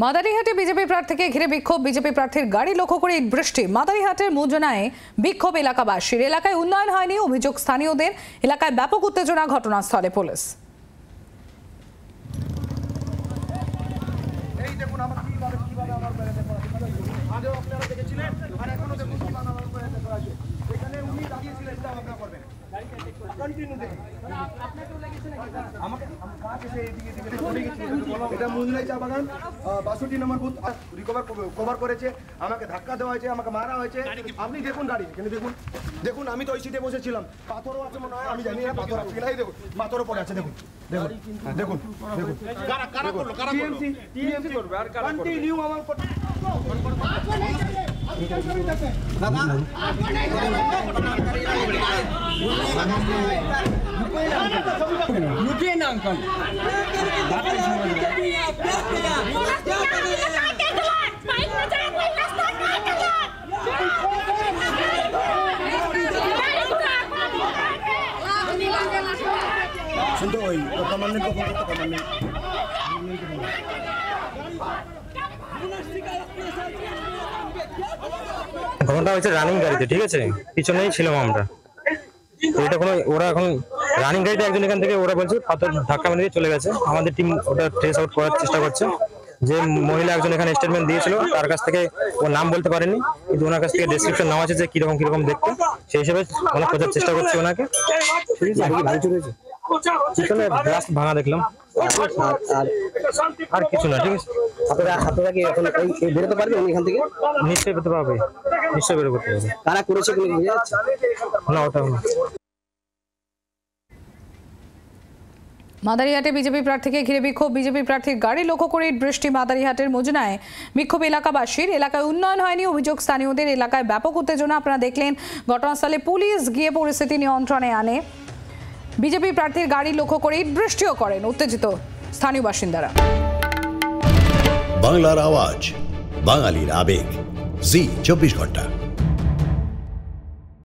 মাদারিহাটে BJP প্রার্থীকে ঘিরে বিক্ষোভ। বিজেপি প্রার্থীর গাড়ি লক্ষ্য করে ইট বৃষ্টি। মাদারিহাটের মুজনায় বিক্ষোভ এলাকাবাসীর। এলাকায় উন্নয়ন হয়নি অভিযোগ স্থানীয়দের। এলাকায় ব্যাপক উত্তেজনা, ঘটনাস্থলে পুলিশ। এটা মুজলাই চা বাগান 62 নম্বর বুথ কভার করেছে। আমাকে ধাক্কা দেওয়া হয়েছে, আমাকে মারা হয়েছে। আপনি দেখুন গাড়ি, এখানে দেখুন, দেখুন আমি তো ওই সিটে বসেছিলাম। পাথরও আছে মনে হয়, আমি জানি না পাথর আছে কিনা। দেখুন পাথরও পড়ে আছে, দেখুন দেখুন দেখুন দেখুন কারা করলো, কারা করলো? টিএমসি করবে আর কারা করবে? কন্টিনিউ আমার लुटिए ना अंकल सुनते हो कमांडेंट को फोन करते कमांडेंट ঘটনাটা হচ্ছে রানিং গাড়িতে, ঠিক আছে, পিছনেই ছিলাম আমরা। এটা কোনো ওরা এখন রানিং গাড়িতে একজন এখান থেকে ওরা বলছে পাথর ধাক্কা মেরে দিয়ে চলে গেছে। আমাদের টিম ওটা ট্রেস আউট করার চেষ্টা করছে। যে মহিলা একজন এখানে স্টেটমেন্ট দিয়েছিল তার কাছ থেকে ওর নাম বলতে পারেনি, কিন্তু ওনার কাছ থেকে ডেসক্রিপশন নেওয়া আছে যে কিরকম দেখতে, সেই হিসেবে আমরা খোঁজার চেষ্টা করছি ওনাকে। ঠিক আছে, ভাঙচুর হয়েছে, পিছনে গ্লাস ভাঙা দেখলাম, আর কিছু না। ঠিক আছে, আপনারা কি এখন বেরোতে পারবে এখান থেকে? নিশ্চয়ই বেরোতে পারবে, নিশ্চয়ই বেরোতে পারবে। কারা করেছে বলে বোঝা যাচ্ছে না, ওটা মাদারিহাটে বিজেপি প্রার্থীকে ঘিরে বিক্ষোভ। বিজেপি প্রার্থীর গাড়ি লক্ষ্য করে ইট বৃষ্টি। মাদারিহাটের মুজনায় বিক্ষোভ এলাকাবাসীর। এলাকায় উন্নয়ন হয়নি অভিযোগ স্থানীয়দের। এলাকায় ব্যাপক উত্তেজনা আপনারা দেখলেন। ঘটনাস্থলে পুলিশ গিয়ে পরিস্থিতি নিয়ন্ত্রণে আনে। বিজেপি প্রার্থীর গাড়ি লক্ষ্য করে ইট বৃষ্টিও করেন উত্তেজিত স্থানীয় বাসিন্দারা। বাংলার আওয়াজ, বাঙালির আবেগ, জি 24 ঘন্টা।